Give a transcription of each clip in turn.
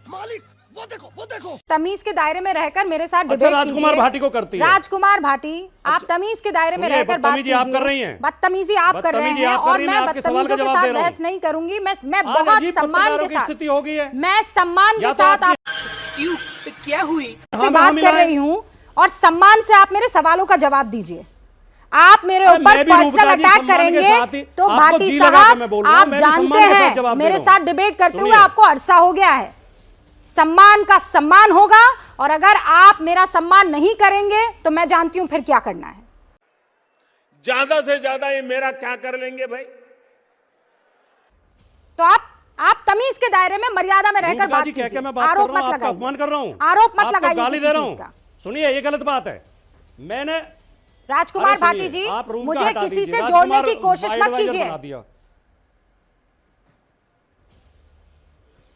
मालिक वो देखो तमीज के दायरे में रहकर मेरे साथ डिबेट अच्छा, राजकुमार भाटी को करती है। राजकुमार भाटी, आप तमीज के दायरे में रहकर बात कीजिए। आप कर रही हैं, बदतमीजी आप कर रहे हैं और मैं बदतमीजों के साथ बहस नहीं करूंगी। मैं बहुत सम्मान के साथ स्थिति हो गई है, मैं सम्मान के साथ क्यों क्या हुई से बात कर रही हूँ और सम्मान से आप मेरे सवालों का जवाब दीजिए। आप मेरे ऊपर पर्सनल अटैक करेंगे तो भाटी साहब आप जानते हैं मेरे साथ डिबेट करते हुए आपको अरसा हो गया है। सम्मान का सम्मान होगा और अगर आप मेरा सम्मान नहीं करेंगे तो मैं जानती हूं फिर क्या करना है। ज्यादा से ज्यादा ये मेरा क्या कर लेंगे भाई? तो आप तमीज के दायरे में मर्यादा में रहकर बात कीजिए। आरोप मत लगाइए, अपमान कर रहा हूं, आरोप मत लगाइए, गाली दे रहा हूं। सुनिए, ये गलत बात है। मैंने राजकुमार भाटी जी, मुझे किसी से जोड़ने की कोशिश मत कीजिए।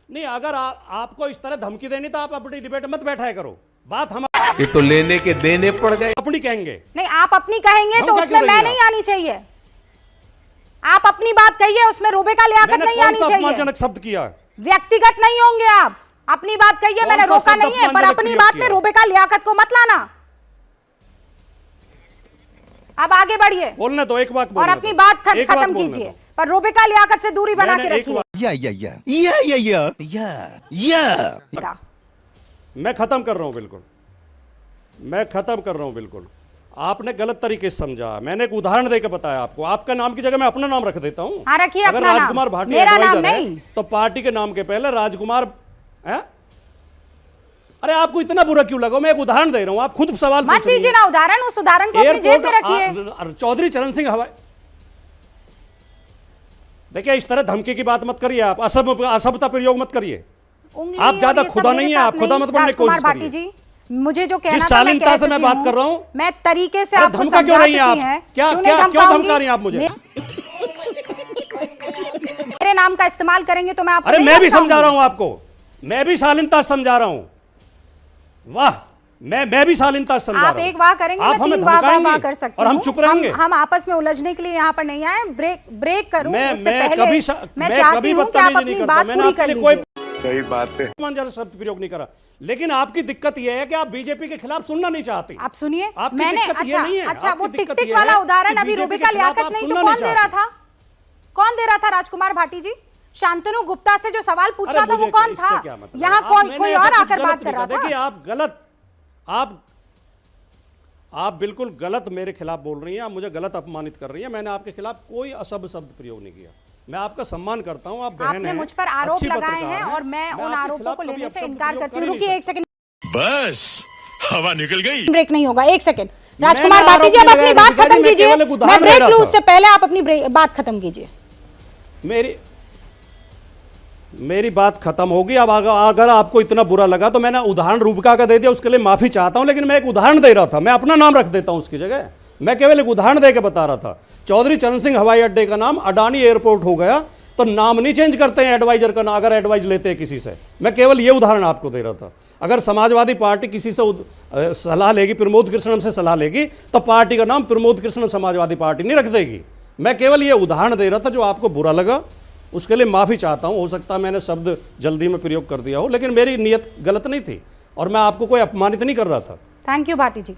नहीं, अगर आपको इस तरह धमकी देनी तो आप अपनी डिबेट मत बैठाया करो। बात हम ये तो लेने के देने पड़ गए। अपनी कहेंगे नहीं, आप अपनी कहेंगे तो उसमें मैं नहीं आनी चाहिए। आप अपनी बात कहिए, उसमें रोबे का लियाकत नहीं आनी चाहिए। अपमानजनक शब्द किया, व्यक्तिगत नहीं होंगे आप। अपनी बात कहिए, मैंने रोका नहीं है, पर अपनी बात में रोबे का लियाकत को मत लाना। अब आगे बढ़िए, बोलने दो, एक बात और अपनी बात खत्म कीजिए, पर रोबे का लियाकत से दूरी बना के रखिए। मैं खत्म कर रहा हूं, बिल्कुल मैं खत्म कर रहा हूं। बिल्कुल आपने गलत तरीके से समझा। मैंने एक उदाहरण देकर बताया आपको। आपका नाम की जगह मैं अपना नाम रख देता हूं। हाँ, रखिए अगर अपना राजकुमार नाम। भाटी मेरा नाम एडवाइजर है नहीं, तो पार्टी के नाम के पहले राजकुमार है। अरे आपको इतना बुरा क्यों लगा? मैं एक उदाहरण दे रहा हूं, आप खुद सवाल मत दीजिए ना उदाहरण। उस उदाहरण को अपनी जेब में रखिए। चौधरी चरण सिंह हवाई, देखिए इस तरह धमकी की बात मत करिए। आप असभ्यता प्रयोग मत करिए। आप ज्यादा खुदा नहीं है, आप खुदा मत बनने की कोशिश करिए। जी, मुझे जो कहना जिस शालीनता से मैं बात कर रहा हूं, मैं तरीके से आपको धमका क्यों रही हैं आप? क्या धमका रही हैं आप मुझे? मेरे नाम का इस्तेमाल करेंगे तो मैं आपको अरे मैं भी समझा रहा हूं आपको, मैं भी शालीनता समझा रहा हूं। वाह, मैं भी शालीनता समझा रहा हूं। आप एक वाह करेंगे, मैं तीन वाह कर सकती हूं। और हम चुप रहेंगे। हम आपस में उलझने के लिए यहाँ पर नहीं आए। ब्रेक करूं उससे पहले मैं चाहती हूं कि आप अपनी बात पूरी कर लीजिए। सही बात है, शब्द प्रयोग नहीं करा। लेकिन आपकी दिक्कत यह है कि आप बीजेपी के खिलाफ सुनना नहीं चाहती। आप सुनिए, मैंने अच्छा वो टिक टिक वाला उदाहरण अभी रूबी का लियाकत नहीं तो कौन दे रहा था? कौन दे रहा था? राजकुमार भाटी जी, शांतनु गुप्ता से जो सवाल पूछ रहा था वो कौन था? यहाँ कोई और आकर बात कर रहा था। देखिए आप गलत, आप बिल्कुल गलत मेरे खिलाफ बोल रही हैं। आप मुझे गलत अपमानित कर रही हैं। मैंने आपके खिलाफ कोई असभ्य शब्द प्रयोग नहीं किया। मैं आपका सम्मान करता हूं, आप बहन हैं, मुझ पर आरोप लगाए हैं और मैं उन आरोपों को लेने से इनकार करती हूं। रुकिए एक सेकंड, बस हवा निकल गई। ब्रेक नहीं होगा, एक सेकंड। राजकुमार भाटी जी, अब अपनी बात खत्म कीजिए। मैं ब्रेक लूं उससे पहले आप अपनी बात खत्म कीजिए। मेरी बात खत्म होगी। अब अगर आपको इतना बुरा लगा तो मैंने उदाहरण रूबिका का दे दिया, उसके लिए माफी चाहता हूं। लेकिन मैं एक उदाहरण दे रहा था, मैं अपना नाम रख देता हूं उसकी जगह। मैं केवल एक उदाहरण देकर बता रहा था। चौधरी चरण सिंह हवाई अड्डे का नाम अडानी एयरपोर्ट हो गया तो नाम नहीं चेंज करते हैं एडवाइजर का ना, अगर एडवाइज लेते हैं किसी से। मैं केवल ये उदाहरण आपको दे रहा था। अगर समाजवादी पार्टी किसी से सलाह लेगी, प्रमोद कृष्णन से सलाह लेगी, तो पार्टी का नाम प्रमोद कृष्णन समाजवादी पार्टी नहीं रख देगी। मैं केवल ये उदाहरण दे रहा था। जो आपको बुरा लगा उसके लिए माफी चाहता हूं। हो सकता है मैंने शब्द जल्दी में प्रयोग कर दिया हो, लेकिन मेरी नीयत गलत नहीं थी और मैं आपको कोई अपमानित नहीं कर रहा था। Thank you Bhati ji.